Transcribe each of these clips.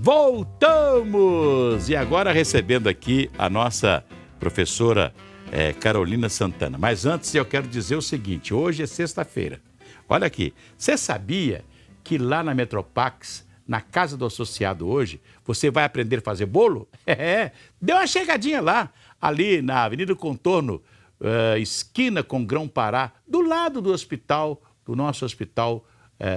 Voltamos! E agora recebendo aqui a nossa professora Carolina Santana. Mas antes eu quero dizer o seguinte, hoje é sexta-feira. Olha aqui, você sabia que lá na Metropax, na Casa do Associado hoje, você vai aprender a fazer bolo? Dê uma chegadinha lá, ali na Avenida Contorno, esquina com Grão-Pará, do lado do hospital, do nosso hospital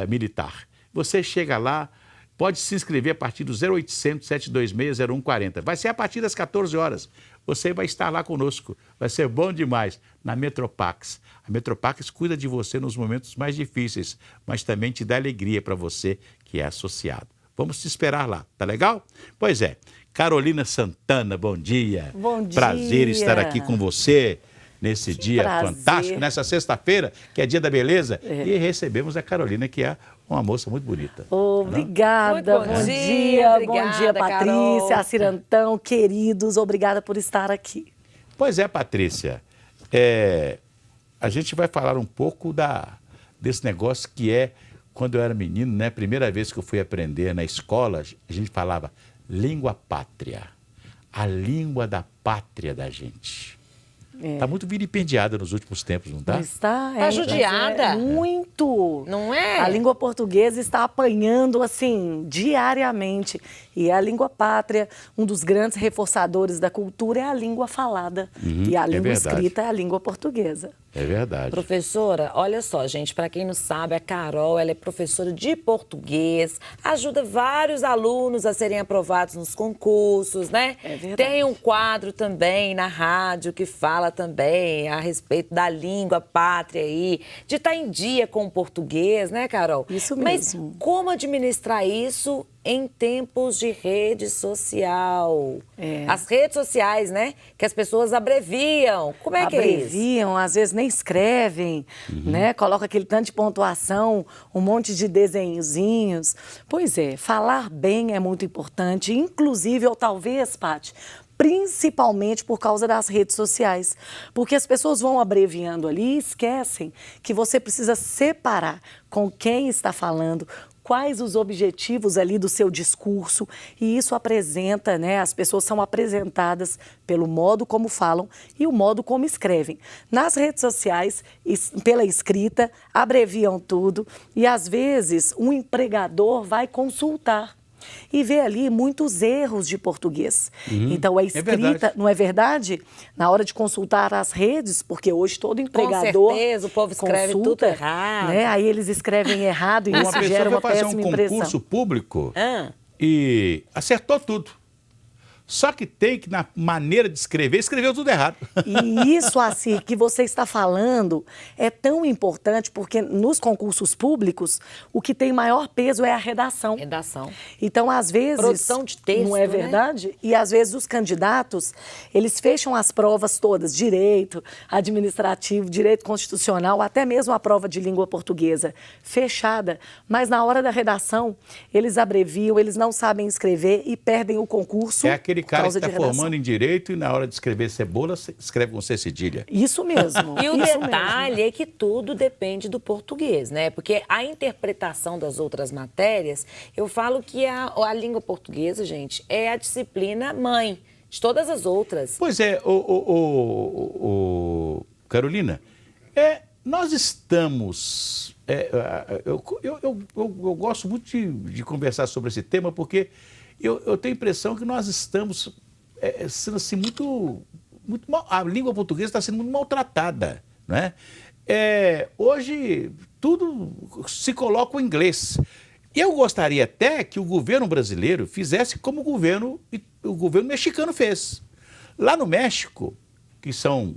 militar. Você chega lá, pode se inscrever a partir do 0800 726 0140. Vai ser a partir das 14 horas. Você vai estar lá conosco. Vai ser bom demais na Metropax. A Metropax cuida de você nos momentos mais difíceis, mas também te dá alegria para você que é associado. Vamos te esperar lá, tá legal? Pois é. Carolina Santana, bom dia. Bom dia. Prazer estar aqui com você nesse dia prazer. fantástico, nessa sexta-feira, que é dia da beleza. E recebemos a Carolina, que é uma moça muito bonita. Obrigada, bom bom dia, dia, obrigada, bom dia, Patrícia, Carol. Cirantão, queridos, obrigada por estar aqui. Pois é, Patrícia, a gente vai falar um pouco desse negócio que quando eu era menino, né, primeira vez que eu fui aprender na escola, a gente falava língua pátria, a língua da pátria da gente. Está muito vilipendiada nos últimos tempos, não está? Está, Tá judiada? Muito. Não é? A língua portuguesa está apanhando, assim, diariamente. E a língua pátria, um dos grandes reforçadores da cultura é a língua falada. E a língua escrita é a língua portuguesa. É verdade. Professora, olha só, gente, para quem não sabe, a Carol, ela é professora de português, ajuda vários alunos a serem aprovados nos concursos, né? É verdade. Tem um quadro também na rádio que fala também a respeito da língua pátria aí, de estar em dia com o português, né, Carol? Isso Mas mesmo. como administrar isso em tempos de rede social? As redes sociais, né? Que as pessoas abreviam. Como é que é isso? Abreviam, às vezes nem escrevem, né? Coloca aquele tanto de pontuação, um monte de desenhozinhos. Pois é, falar bem é muito importante, inclusive, ou talvez, Paty, principalmente por causa das redes sociais. Porque as pessoas vão abreviando ali e esquecem que você precisa separar com quem está falando, quais os objetivos ali do seu discurso, e isso apresenta, né, as pessoas são apresentadas pelo modo como falam e o modo como escrevem. Nas redes sociais, pela escrita, abreviam tudo e às vezes um empregador vai consultar e vê ali muitos erros de português. Então, a escrita, não é verdade? Na hora de consultar as redes, porque hoje todo empregador... Com certeza, o povo escreve tudo errado. Né? Aí eles escrevem errado e isso gera uma péssima impressão. Uma pessoa foi fazer um concurso público e acertou tudo. Só que tem que, na maneira de escrever, escreveu tudo errado. E isso, assim, que você está falando é tão importante porque nos concursos públicos, o que tem maior peso é a redação. Redação. Então, às vezes... Produção de texto, não é verdade? Né? E, às vezes, os candidatos, eles fecham as provas todas, direito administrativo, direito constitucional, até mesmo a prova de língua portuguesa, fechada. Mas, na hora da redação, eles abreviam, eles não sabem escrever e perdem o concurso. É aquele cara que está formando em direito e na hora de escrever cebola, escreve com C cedilha. Isso mesmo. E o detalhe é que tudo depende do português, né? Porque a interpretação das outras matérias, eu falo que a língua portuguesa, gente, é a disciplina mãe de todas as outras. Pois é, Carolina, nós estamos... eu gosto muito de conversar sobre esse tema porque... Eu tenho a impressão que nós estamos sendo assim muito mal, a língua portuguesa está sendo muito maltratada, né? Hoje tudo se coloca o inglês. Eu gostaria até que o governo brasileiro fizesse como o governo mexicano fez. Lá no México, que são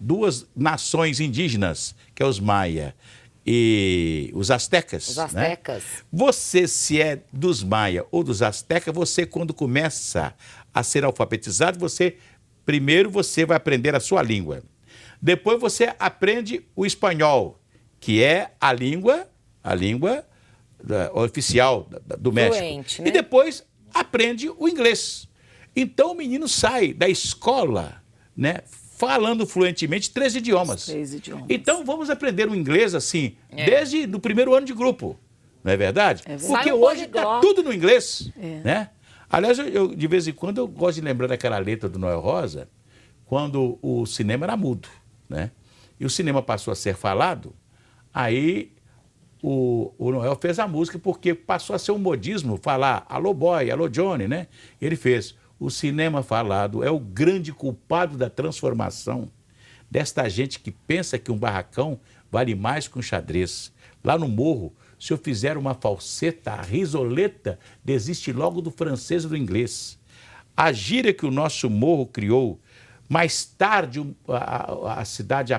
duas nações indígenas, que é os maia e os astecas. Os astecas. Né? Você, se é dos maia ou dos astecas, você, quando começa a ser alfabetizado, primeiro você vai aprender a sua língua. Depois você aprende o espanhol, que é a língua oficial do México. Fluente, né? E depois aprende o inglês. Então o menino sai da escola, né, falando fluentemente 3 idiomas. 3 idiomas. Então vamos aprender o inglês assim, desde o primeiro ano de grupo. Não é verdade? É verdade. Porque Sai um hoje está poliglota. tudo no inglês, né? Aliás, eu, de vez em quando, eu gosto de lembrar daquela letra do Noel Rosa, quando o cinema era mudo, né? E o cinema passou a ser falado, aí o Noel fez a música porque passou a ser um modismo falar alô boy, alô Johnny, né? Ele fez, o cinema falado é o grande culpado da transformação desta gente que pensa que um barracão vale mais que um xadrez. Lá no morro, se eu fizer uma falseta, a risoleta desiste logo do francês e do inglês. A gíria que o nosso morro criou, mais tarde a cidade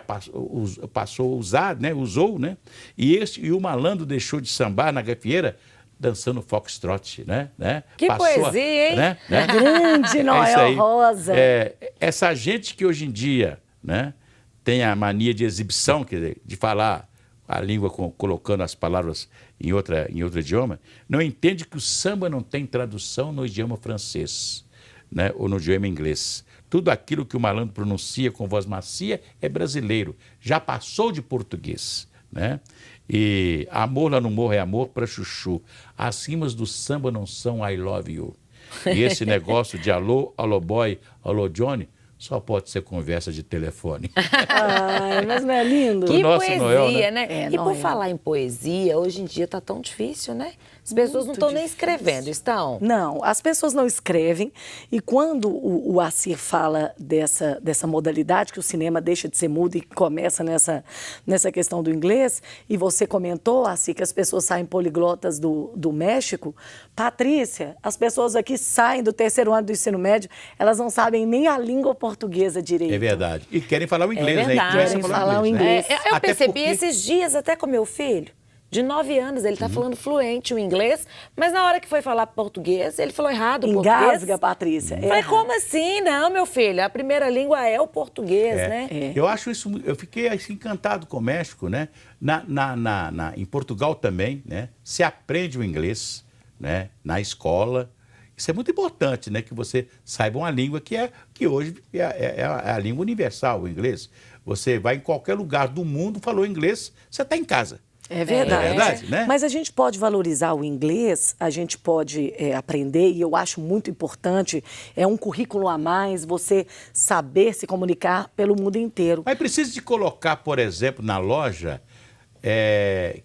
passou a usar, né? Usou, né? E o malandro deixou de sambar na gafieira dançando foxtrot, né? Que poesia, hein? Grande É isso Noel aí. Rosa. Essa gente que hoje em dia, né, tem a mania de exibição, quer dizer, de falar a língua colocando as palavras em outro idioma, não entende que o samba não tem tradução no idioma francês, né, ou no idioma inglês. Tudo aquilo que o malandro pronuncia com voz macia é brasileiro, já passou de português, né? E amor lá no morro é amor para chuchu. As rimas do samba não são I love you. E esse negócio de alô, alô boy, alô Johnny, só pode ser conversa de telefone. Ai, mas não é lindo? Que nosso poesia, Noel, né? E Noel. por falar em poesia, hoje em dia tá tão difícil, né? As pessoas não estão nem escrevendo, estão? Não, as pessoas não escrevem e quando o Assir fala dessa modalidade, que o cinema deixa de ser mudo e começa nessa questão do inglês, e você comentou, Assir, que as pessoas saem poliglotas do México, Patrícia, as pessoas aqui saem do 3º ano do ensino médio, elas não sabem nem a língua portuguesa direito. É verdade. E querem falar o inglês, né? verdade. Começam a Querem falar o né? inglês. Eu Até percebi porque- esses dias até com meu filho, de 9 anos, ele tá falando fluente o inglês, mas na hora que foi falar português, ele falou errado o Engasga, português. Patrícia. Falei, como assim? Não, meu filho, a primeira língua é o português, né? Eu acho isso, eu fiquei assim, encantado com o México, né? Em Portugal também, né? Se aprende o inglês, né? Na escola. Isso é muito importante, né? Que você saiba uma língua que hoje é a língua universal, o inglês. Você vai em qualquer lugar do mundo, falou inglês, você está em casa. É verdade. É verdade, né? Mas a gente pode valorizar o inglês, a gente pode aprender, e eu acho muito importante, é um currículo a mais, você saber se comunicar pelo mundo inteiro. Mas precisa de colocar, por exemplo, na loja,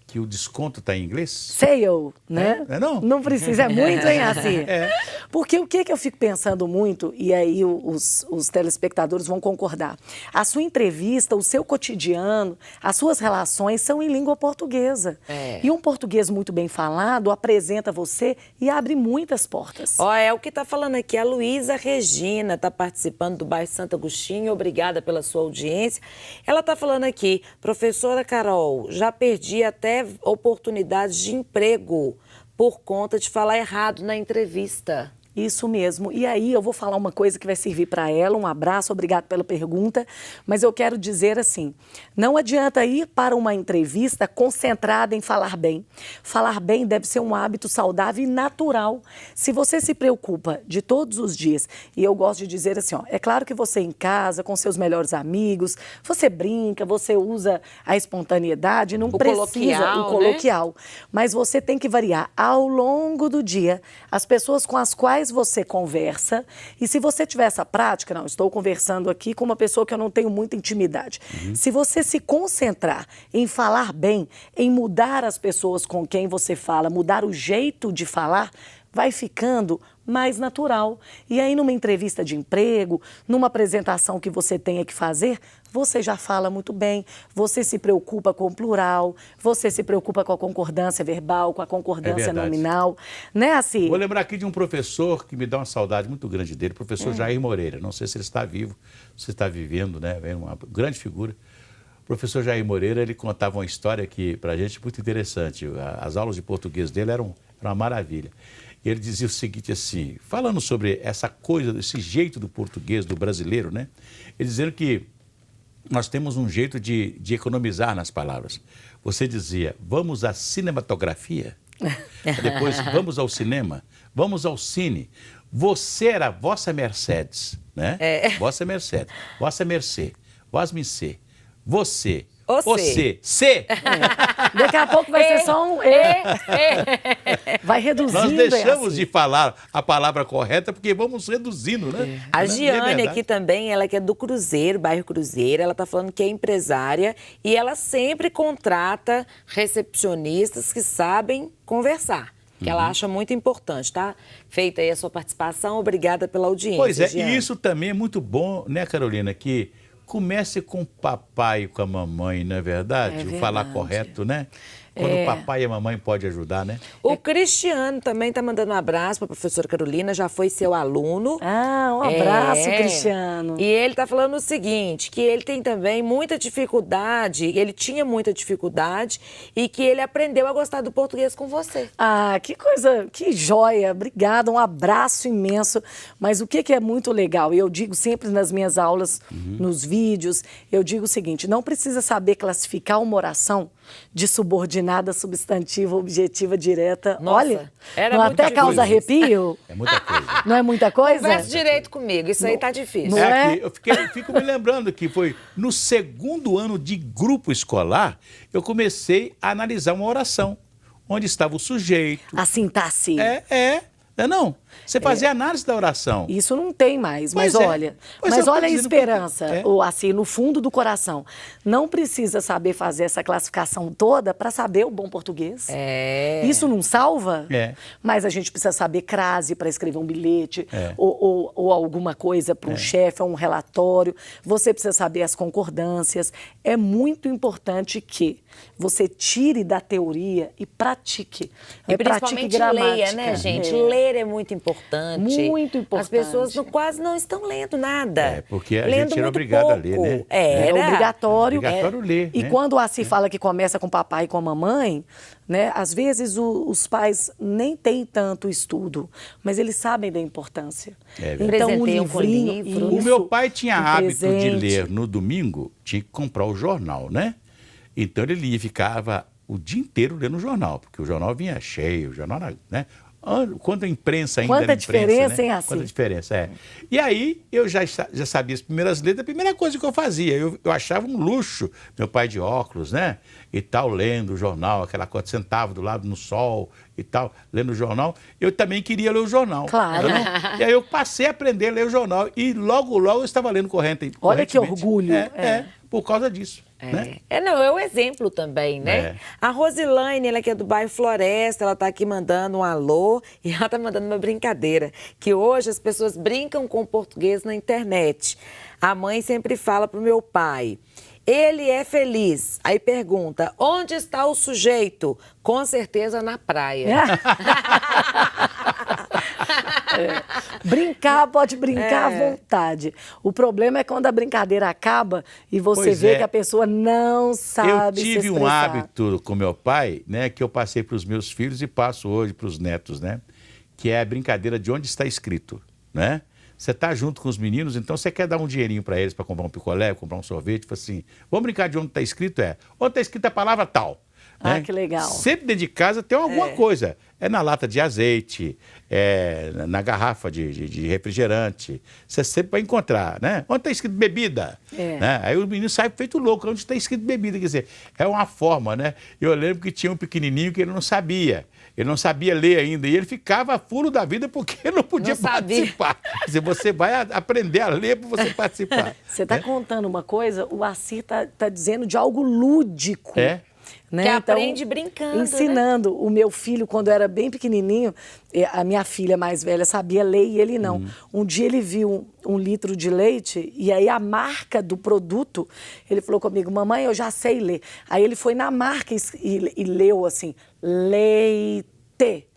que o desconto está em inglês? Sale, né? Não? Não precisa, é muito, hein, assim? É. Porque o que eu fico pensando muito, e aí os telespectadores vão concordar, a sua entrevista, o seu cotidiano, as suas relações são em língua portuguesa. E um português muito bem falado apresenta você e abre muitas portas. Ó, é o que tá falando aqui, a Luísa Regina tá participando do bairro Santo Agostinho, obrigada pela sua audiência. Ela tá falando aqui, professora Carol, já perdi até oportunidades de emprego por conta de falar errado na entrevista. Isso mesmo. E aí eu vou falar uma coisa que vai servir para ela. Um abraço, obrigado pela pergunta. Mas eu quero dizer assim, não adianta ir para uma entrevista concentrada em falar bem. Falar bem deve ser um hábito saudável e natural. Se você se preocupa de todos os dias, e eu gosto de dizer assim, ó, é claro que você em casa, com seus melhores amigos, você brinca, você usa a espontaneidade, não precisa coloquial, o coloquial. Mas você tem que variar ao longo do dia as pessoas com as quais você conversa, e se você tiver essa prática, não, estou conversando aqui com uma pessoa que eu não tenho muita intimidade. Se você se concentrar em falar bem, em mudar as pessoas com quem você fala, mudar o jeito de falar, vai ficando mais natural. E aí, numa entrevista de emprego, numa apresentação que você tenha que fazer, você já fala muito bem, você se preocupa com o plural, você se preocupa com a concordância verbal, com a concordância nominal, né, assim? Vou lembrar aqui de um professor que me dá uma saudade muito grande dele, o professor Jair Moreira. Não sei se ele está vivo, se está vivendo, né? É uma grande figura. O professor Jair Moreira, ele contava uma história que, para a gente, é muito interessante. As aulas de português dele eram uma maravilha. Ele dizia o seguinte assim, falando sobre essa coisa, esse jeito do português, do brasileiro, né? Ele dizendo que nós temos um jeito de economizar nas palavras. Você dizia, vamos à cinematografia, depois vamos ao cinema, vamos ao cine. Você era vossa Mercedes, né? Vossa Mercedes, vossa mercê, vós me ser, você, O C. C. Daqui a pouco vai ser só um Vai reduzindo. Nós deixamos assim. de falar a palavra correta porque vamos reduzindo, né? A Não é Giane verdade. aqui também, ela que é do Cruzeiro, bairro Cruzeiro, ela tá falando que é empresária e ela sempre contrata recepcionistas que sabem conversar, que ela acha muito importante, tá? Feita aí a sua participação, obrigada pela audiência, Pois é, Giane. e isso também é muito bom, né, Carolina, que comece com o papai e com a mamãe, não é verdade? É O falar verdade. correto, né? Quando o papai e a mamãe podem ajudar, né? O Cristiano também tá mandando um abraço para a professora Carolina, já foi seu aluno. Um abraço, Cristiano. E ele tá falando o seguinte, que ele tem também muita dificuldade, ele tinha muita dificuldade e que ele aprendeu a gostar do português com você. Que coisa, que joia. Obrigada, um abraço imenso. Mas o que é muito legal, e eu digo sempre nas minhas aulas, nos vídeos, eu digo o seguinte, não precisa saber classificar uma oração de subordinada, substantiva, objetiva, direta. Nossa, Olha, era não muita até causa coisa. arrepio? É muita coisa. Não é muita coisa? Converse direito comigo, isso aí tá difícil. Não é? Aqui, eu fico me lembrando que foi no segundo ano de grupo escolar, eu comecei a analisar uma oração, onde estava o sujeito. A sintaxe. Não. Você fazia análise da oração. Isso não tem mais, mas Pois é. olha, Pois é, mas eu tô olha a dizendo esperança, porque- ou assim, no fundo do coração. Não precisa saber fazer essa classificação toda para saber o bom português. Isso não salva, mas a gente precisa saber crase para escrever um bilhete, ou alguma coisa para um chefe, ou um relatório. Você precisa saber as concordâncias. É muito importante que você tire da teoria e pratique. E Pratique principalmente gramática. leia, né, gente? Ler é muito importante. Muito importante. As pessoas quase não estão lendo nada. Porque a Lendo gente era muito obrigado a pouco. ler, né? É obrigatório. Obrigatório ler, E né? quando o Assi fala que começa com o papai e com a mamãe, né? Às vezes os pais nem têm tanto estudo, mas eles sabem da importância. Então, Presenteiam com livrinho, livro. O meu pai tinha um hábito de presente. ler no domingo, tinha que comprar o jornal, né? Então ele lia e ficava o dia inteiro lendo o jornal, porque o jornal vinha cheio, o jornal, né? Quando a imprensa ainda Quanta era imprensa, diferença, né? hein, Assi? Quanta diferença, é. E aí eu já sabia as primeiras letras, a primeira coisa que eu fazia, eu achava um luxo, meu pai de óculos, né? E tal, lendo o jornal, aquela coisa, sentava do lado no sol e tal, lendo o jornal. Eu também queria ler o jornal. Claro. E aí eu passei a aprender a ler o jornal e logo eu estava lendo correntemente. Olha que orgulho. Por causa disso. Né? Não, é o exemplo também, né? A Rosilaine, ela que é do bairro Floresta, ela tá aqui mandando um alô e ela tá mandando uma brincadeira, que hoje as pessoas brincam com o português na internet. A mãe sempre fala pro meu pai, ele é feliz. Aí pergunta, onde está o sujeito? Com certeza na praia. Brincar, pode brincar à vontade. O problema é quando a brincadeira acaba e você Pois vê é. que a pessoa não sabe Eu tive se um expressar. hábito com meu pai, né, que eu passei para os meus filhos e passo hoje para os netos, né, que é a brincadeira de onde está escrito, né? Você está junto com os meninos, então você quer dar um dinheirinho para eles para comprar um picolé, comprar um sorvete, fala assim, vamos brincar de onde está escrito? Onde está escrita a palavra tal. Ah, que legal. Sempre dentro de casa tem alguma coisa. É na lata de azeite, é na garrafa de refrigerante. Você sempre vai encontrar, né? Onde está escrito bebida? Né? Aí o menino sai feito louco, onde está escrito bebida. Quer dizer, é uma forma, né? Eu lembro que tinha um pequenininho que ele não sabia. Ele não sabia ler ainda e ele ficava fulo da vida porque ele não podia Não sabia. participar. Quer dizer, você vai aprender a ler para você participar. Você está contando uma coisa, o Assi tá dizendo de algo lúdico. Né? Que aprende brincando, ensinando. Né? O meu filho, quando era bem pequenininho, a minha filha mais velha sabia ler e ele não. Um dia ele viu um litro de leite e aí a marca do produto, ele falou comigo, mamãe, eu já sei ler. Aí ele foi na marca e leu assim, leite.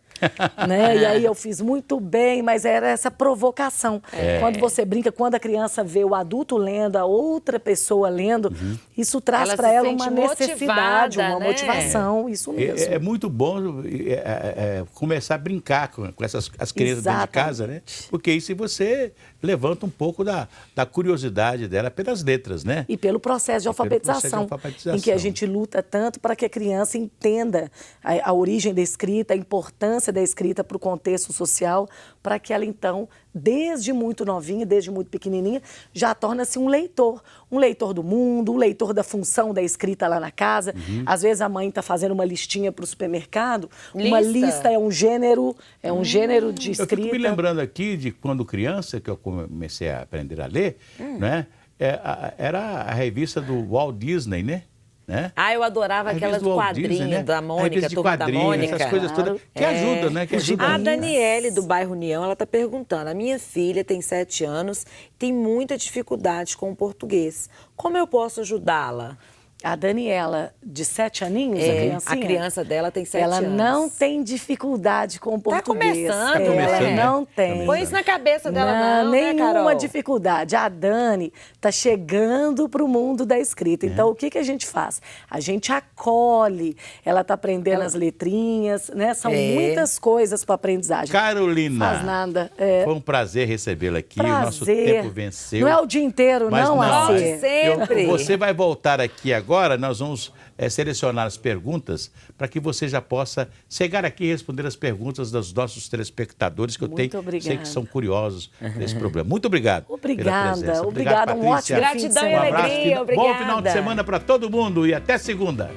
Né? E aí eu fiz muito bem, mas era essa provocação. Quando você brinca, quando a criança vê o adulto lendo, a outra pessoa lendo, isso traz para ela uma necessidade, uma motivação, isso mesmo. É muito bom começar a brincar com as crianças dentro de casa, né? Porque isso você levanta um pouco da curiosidade dela pelas letras, né? E pelo processo de alfabetização, em que a gente luta tanto para que a criança entenda a origem da escrita, a importância importância da escrita para o contexto social, para que ela, então, desde muito novinha, desde muito pequenininha, já torna-se um leitor do mundo, um leitor da função da escrita lá na casa. Às vezes a mãe está fazendo uma listinha para o supermercado, uma lista é um gênero de escrita. Eu fico me lembrando aqui de quando criança, que eu comecei a aprender a ler, né? Era a revista do Walt Disney, né? Eu adorava aquelas do quadrinho, Disney, né? Da Mônica, Turma da Mônica. Essas coisas todas que ajudam, né? Que ajudam. A Daniele, do bairro União, ela está perguntando, a minha filha tem 7 anos, tem muita dificuldade com o português. Como eu posso ajudá-la? A Daniela, de 7 aninhos, a criancinha? A criança dela tem 7 anos. Ela não tem dificuldade com o português. Tá começando. Ela não tem. Põe isso na cabeça dela não, nenhuma né, Carol? dificuldade. A Dani está chegando para o mundo da escrita. Então, o que a gente faz? A gente acolhe. Ela está aprendendo as letrinhas, né? São muitas coisas para aprendizagem. Carolina, não faz nada. Foi um prazer recebê-la aqui. O nosso tempo venceu. Não é o dia inteiro, mas não, assim. Sempre. Você vai voltar aqui agora, nós vamos selecionar as perguntas para que você já possa chegar aqui e responder as perguntas dos nossos telespectadores, que eu sei que são curiosos desse problema. Muito obrigado. Obrigada. Obrigada. Um ótimo Gratidão e alegria. Bom final de semana para todo mundo e até segunda.